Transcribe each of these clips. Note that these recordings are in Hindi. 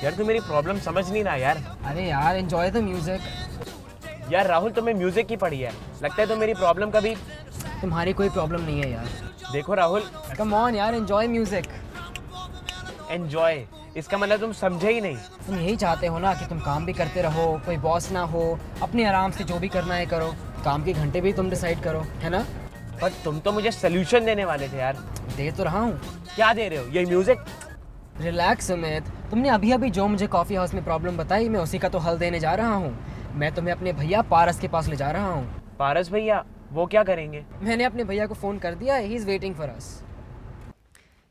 यार तू मेरी प्रॉब्लम समझ नहीं रहा यार। अरे यार एंजॉय द म्यूजिक। यार राहुल तुम्हें म्यूजिक की पड़ी है, लगता है तो मेरी प्रॉब्लम कभी। तुम्हारी कोई प्रॉब्लम नहीं है यार। देखो राहुल, कम ऑन यार, एंजॉय म्यूजिक। एंजॉय इसका मतलब तुम समझे ही नहीं। तुम यही चाहते हो ना कि तुम काम भी करते रहो, कोई बॉस ना हो, अपने आराम से जो भी करना है करो, काम के घंटे भी तुम डिसाइड करो, है ना? पर तुम तो मुझे सोल्यूशन देने वाले थे यार। दे तो रहा हूँ। क्या दे रहे हो? ये म्यूजिक? रिलैक्स सुमित, तुमने अभी अभी जो मुझे कॉफ़ी हाउस में प्रॉब्लम बताई, मैं उसी का तो हल देने जा रहा हूँ। मैं तुम्हें अपने भैया पारस के पास ले जा रहा हूँ। पारस भैया? वो क्या करेंगे? मैंने अपने भैया को फ़ोन कर दिया है, he is waiting for us.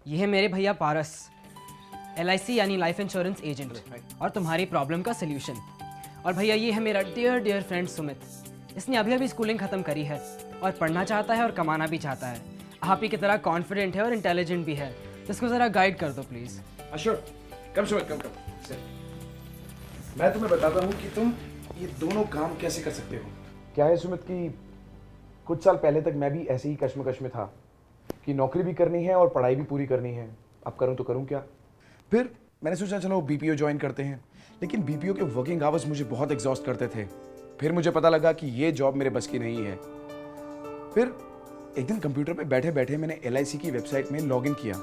ये है मेरे भैया पारस, LIC यानी लाइफ इंश्योरेंस एजेंट, और तुम्हारी प्रॉब्लम का सोल्यूशन। और भैया ये है मेरा डियर फ्रेंड सुमित। इसने अभी अभी स्कूलिंग ख़त्म करी है और पढ़ना चाहता है और कमाना भी चाहता है। आप ही की तरह कॉन्फिडेंट है और इंटेलिजेंट भी है, तो इसको ज़रा गाइड कर दो प्लीज़। अश्योर, कम सुमित, कम। मैं तुम्हें बताता हूँ कि तुम ये दोनों काम कैसे कर सकते हो। क्या है सुमित कि कुछ साल पहले तक मैं भी ऐसे ही कश्मकश में था कि नौकरी भी करनी है और पढ़ाई भी पूरी करनी है, अब करूँ तो करूँ क्या। फिर मैंने सोचा चलो BPO ज्वाइन करते हैं, लेकिन BPO के वर्किंग आवर्स मुझे बहुत एग्जॉस्ट करते थे। फिर मुझे पता लगा कि ये जॉब मेरे बस की नहीं है। फिर एक दिन कंप्यूटर पे बैठे बैठे मैंने LIC की वेबसाइट में लॉगिन किया,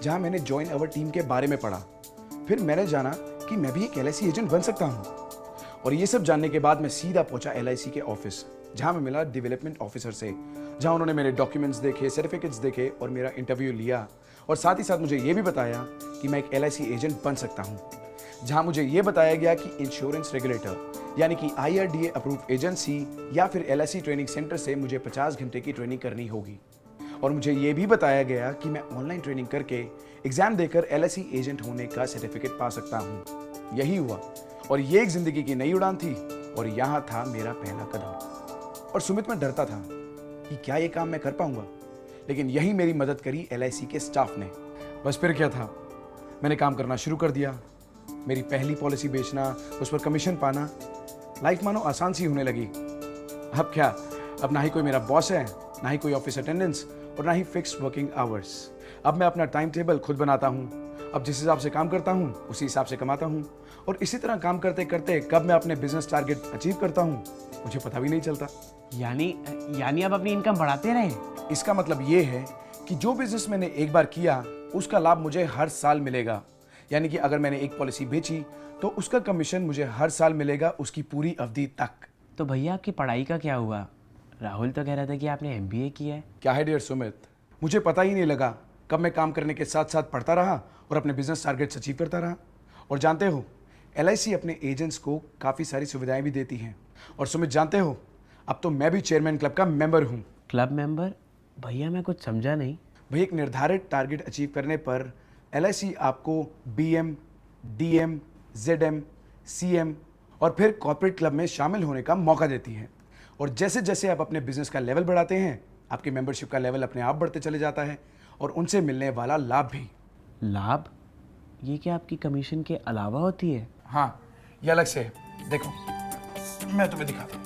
जहां मैंने ज्वाइन अवर टीम के बारे में पढ़ा। फिर मैंने जाना कि मैं भी एक LIC एजेंट बन सकता हूं। और ये सब जानने के बाद मैं सीधा पहुंचा LIC के ऑफिस, जहां मैं मिला डेवलपमेंट ऑफिसर से, जहां उन्होंने मेरे डॉक्यूमेंट्स देखे, सर्टिफिकेट्स देखे और मेरा इंटरव्यू लिया। और साथ ही साथ मुझे ये भी बताया कि मैं एक LIC एजेंट बन सकता हूँ। जहां मुझे ये बताया गया कि इंश्योरेंस रेगुलेटर यानी कि IRDA अप्रूव एजेंसी या फिर LIC ट्रेनिंग सेंटर से मुझे 50 घंटे की ट्रेनिंग करनी होगी। और मुझे ये भी बताया गया कि मैं ऑनलाइन ट्रेनिंग करके एग्जाम देकर LIC एजेंट होने का सर्टिफिकेट पा सकता हूँ। यही हुआ और ये एक जिंदगी की नई उड़ान थी और यहाँ था मेरा पहला कदम। और सुमित, मैं डरता था कि क्या ये काम मैं कर पाऊंगा, लेकिन यही मेरी मदद करी LIC के स्टाफ ने। बस फिर क्या था, मैंने काम करना शुरू कर दिया। मेरी पहली पॉलिसी बेचना, उस पर कमीशन पाना, लाइफ मानो आसान सी होने लगी। अब क्या, अब ना ही कोई मेरा बॉस है, ना ही कोई ऑफिस अटेंडेंस और ना ही फिक्स वर्किंग आवर्स। अब मैं अपना टाइम टेबल खुद बनाता हूँ। अब जिस हिसाब से काम करता हूँ उसी हिसाब से कमाता हूँ। और इसी तरह काम करते करते कब मैं अपने बिजनेस टारगेट अचीव करता हूँ मुझे पता भी नहीं चलता। यानी अब अपनी इनकम बढ़ाते रहे। इसका मतलब ये है कि जो बिजनेस मैंने एक बार किया उसका लाभ मुझे हर साल मिलेगा। यानी कि अगर मैंने एक पॉलिसी बेची तो उसका कमीशन मुझे हर साल मिलेगा, उसकी पूरी अवधि तक। तो भैया आपकी पढ़ाई का क्या हुआ? राहुल तो कह रहा था कि आपने MBA किया है। क्या है डियर सुमित, मुझे पता ही नहीं लगा कब मैं काम करने के साथ साथ पढ़ता रहा और अपने बिजनेस टारगेट्स अचीव करता रहा। और जानते हो, LIC अपने एजेंट्स को काफ़ी सारी सुविधाएं भी देती हैं। और सुमित जानते हो, अब तो मैं भी चेयरमैन क्लब का मेंबर हूँ। Club member? भैया मैं कुछ समझा नहीं। भाई, एक निर्धारित टारगेट अचीव करने पर LIC आपको BM, DM, ZM, CM और फिर कॉर्पोरेट क्लब में शामिल होने का मौका देती है। और जैसे जैसे आप अपने बिजनेस का लेवल बढ़ाते हैं, आपकी मेंबरशिप का लेवल अपने आप बढ़ते चले जाता है और उनसे मिलने वाला लाभ भी। लाभ? ये क्या आपकी कमीशन के अलावा होती है? हाँ, ये अलग से है। देखो, मैं तुम्हें दिखाता हूँ।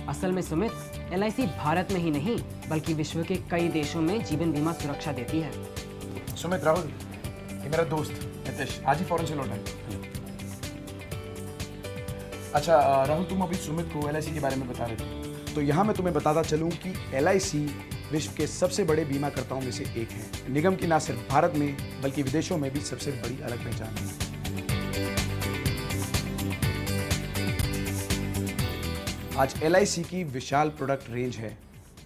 असल में सुमित, LIC भारत में ही नहीं बल्कि विश्व के कई देशों में जीवन बीमा सुरक्षा देती है। सुमित, राहुल, ये मेरा दोस्त नितिश आज ही फॉरेन से लौटा है। अच्छा राहुल, तुम अभी सुमित को LIC के बारे में बता रहे थे, तो यहाँ मैं तुम्हें बताता चलूँ कि LIC विश्व के सबसे बड़े बीमाकर्ताओं में से एक है। निगम की न सिर्फ भारत में बल्कि विदेशों में भी सबसे बड़ी अलग पहचान है। आज LIC की विशाल प्रोडक्ट रेंज है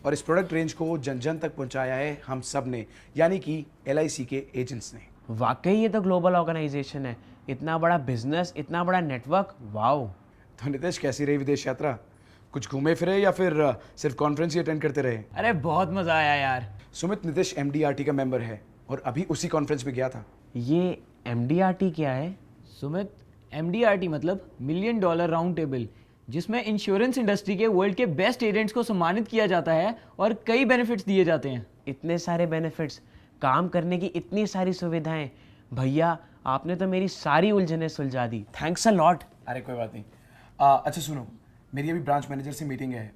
और इस प्रोडक्ट रेंज को जन जन तक पहुंचाया है हम सब ने, यानी कि LIC के एजेंट्स ने। वाकई ये तो ग्लोबल ऑर्गेनाइजेशन है, इतना बड़ा बिजनेस, इतना बड़ा नेटवर्क। वाओ। तो नितेश, कैसी रही विदेश यात्रा? कुछ घूमे फिरे या फिर सिर्फ कॉन्फ्रेंस ही अटेंड करते रहे? अरे बहुत मजा आया यार। सुमित, नितेश MDRT का मेंबर है और अभी उसी कॉन्फ्रेंस में गया था। ये MDRT क्या है? सुमित, MDRT मतलब $1 मिलियन राउंड टेबल। जिसमें इंश्योरेंस इंडस्ट्री के वर्ल्ड के बेस्ट एजेंट्स को सम्मानित किया जाता है और कई बेनिफिट्स दिए जाते हैं। इतने सारे बेनिफिट्स, काम करने की इतनी सारी सुविधाएं, भैया आपने तो मेरी सारी उलझनें सुलझा दी। Thanks a lot. अरे कोई बात नहीं। अच्छा सुनो, मेरी अभी ब्रांच मैनेजर से मीटिंग है।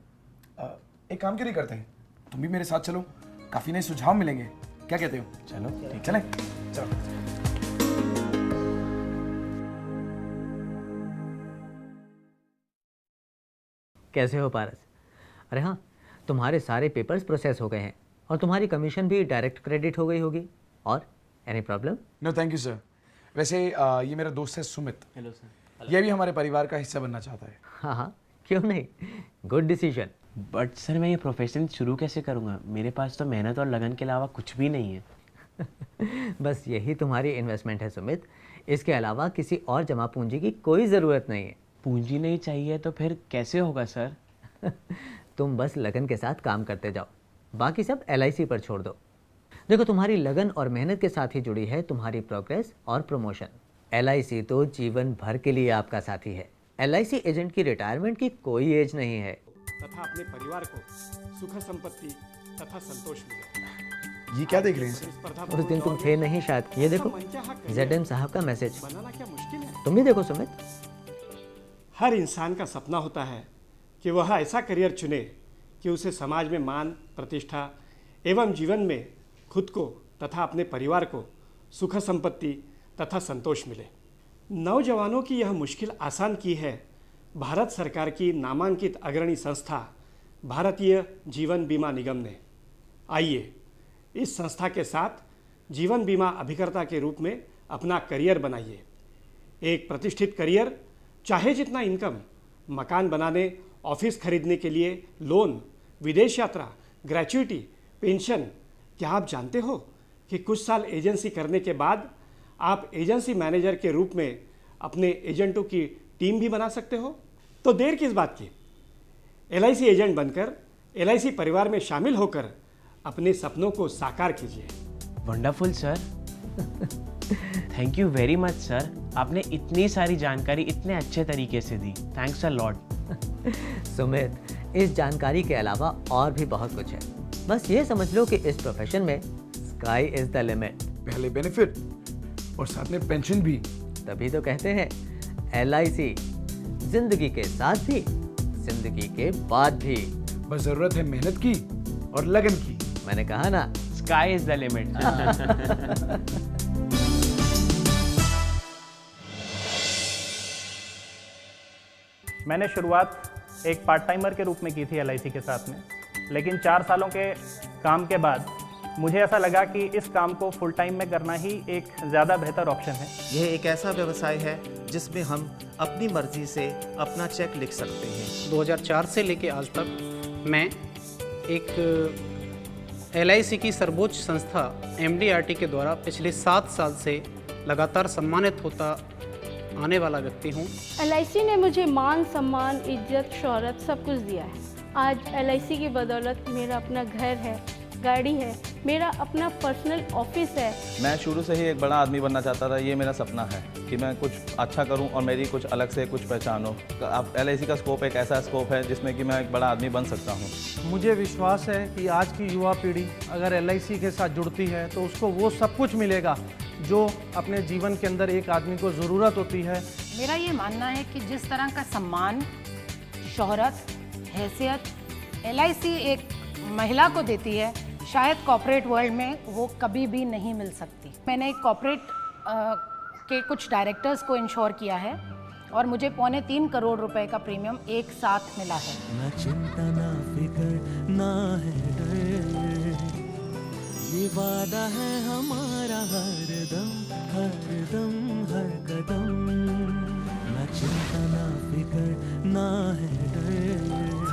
एक काम क्यों नहीं करते हैं, तुम भी मेरे साथ चलो, काफ़ी नए सुझाव मिलेंगे। क्या कहते हो? चलो ठीक। चलें? चलो। कैसे हो पारस? अरे हाँ, तुम्हारे सारे पेपर्स प्रोसेस हो गए हैं और तुम्हारी कमीशन भी डायरेक्ट क्रेडिट हो गई होगी। और any problem? No thank you sir. वैसे ये मेरा दोस्त है सुमित। Hello sir. ये भी हमारे परिवार का हिस्सा बनना चाहता है। हाँ हाँ, क्यों नहीं, गुड डिसीजन। बट सर मैं ये प्रोफेशन शुरू कैसे करूँगा? मेरे पास तो मेहनत और लगन के अलावा कुछ भी नहीं है। बस यही तुम्हारी इन्वेस्टमेंट है सुमित, इसके अलावा किसी और जमा पूंजी की कोई ज़रूरत नहीं है। पूंजी नहीं चाहिए तो फिर कैसे होगा सर? तुम बस लगन के साथ काम करते जाओ, बाकी सब LIC पर छोड़ दो। देखो, तुम्हारी लगन और मेहनत के साथ ही जुड़ी है तुम्हारी प्रोग्रेस और प्रमोशन। LIC तो जीवन भर के लिए आपका साथी है। LIC एजेंट की रिटायरमेंट की कोई एज नहीं है। तथा अपने परिवार को सुख संपत्ति तथा संतोष मिले। ये क्या देख रहे हैं सर? स्पर्धा उस दिन तुम थे नहीं शायद, ये देखो ZM साहब का मैसेज। बनाना क्या मुश्किल है? तुम भी देखो सुमित। हर इंसान का सपना होता है कि वह ऐसा करियर चुने कि उसे समाज में मान, प्रतिष्ठा एवं जीवन में खुद को तथा अपने परिवार को सुख संपत्ति तथा संतोष मिले। नौजवानों की यह मुश्किल आसान की है भारत सरकार की नामांकित अग्रणी संस्था भारतीय जीवन बीमा निगम ने। आइए इस संस्था के साथ जीवन बीमा अभिकर्ता के रूप में अपना करियर बनाइए। एक प्रतिष्ठित करियर, चाहे जितना इनकम, मकान बनाने, ऑफिस खरीदने के लिए लोन, विदेश यात्रा, ग्रेच्युटी, पेंशन। क्या आप जानते हो कि कुछ साल एजेंसी करने के बाद आप एजेंसी मैनेजर के रूप में अपने एजेंटों की टीम भी बना सकते हो? तो देर किस बात की, LIC एजेंट बनकर LIC परिवार में शामिल होकर अपने सपनों को साकार कीजिए। Wonderful sir. Thank you very much sir, आपने इतनी सारी जानकारी इतने अच्छे तरीके से दी। Thanks a lot. सुमित, इस जानकारी के अलावा और भी बहुत कुछ है। बस ये समझ लो कि इस प्रोफेशन में स्काई इज द लिमिट। पहले बेनिफिट और साथ में पेंशन भी। तभी तो कहते हैं LIC, जिंदगी के साथ भी, जिंदगी के बाद भी। बस जरूरत है मेहनत की और लगन की। मैंने कहा ना, स्काई इज द लिमिट। मैंने शुरुआत एक पार्ट टाइमर के रूप में की थी LIC के साथ में, लेकिन 4 सालों के काम के बाद मुझे ऐसा लगा कि इस काम को फुल टाइम में करना ही एक ज़्यादा बेहतर ऑप्शन है। यह एक ऐसा व्यवसाय है जिसमें हम अपनी मर्जी से अपना चेक लिख सकते हैं। 2004 से लेके आज तक मैं एक LIC की सर्वोच्च संस्था MDRT के द्वारा पिछले 7 साल से लगातार सम्मानित होता आने वाला व्यक्ति हूँ। LIC ने मुझे मान, सम्मान, इज्जत, शोहरत सब कुछ दिया है। आज LIC की बदौलत मेरा अपना घर है, गाड़ी है, मेरा अपना पर्सनल ऑफिस है। मैं शुरू से ही एक बड़ा आदमी बनना चाहता था। ये मेरा सपना है कि मैं कुछ अच्छा करूं और मेरी कुछ अलग से कुछ पहचान हो। अब LIC का स्कोप एक ऐसा स्कोप है जिसमें कि मैं एक बड़ा आदमी बन सकता हूं। मुझे विश्वास है कि आज की युवा पीढ़ी अगर LIC के साथ जुड़ती है तो उसको वो सब कुछ मिलेगा जो अपने जीवन के अंदर एक आदमी को ज़रूरत होती है। मेरा ये मानना है कि जिस तरह का सम्मान, शोहरत, हैसियत LIC एक महिला को देती है, शायद कॉर्पोरेट वर्ल्ड में वो कभी भी नहीं मिल सकती। मैंने एक कॉर्पोरेट के कुछ डायरेक्टर्स को इंश्योर किया है और मुझे 3.25 करोड़ रुपए का प्रीमियम एक साथ मिला है। ना चिंता ना फिकर ना है डर, ये वादा है हमारा हर दम हर कदम। ना चिंता ना फिकर ना है डर।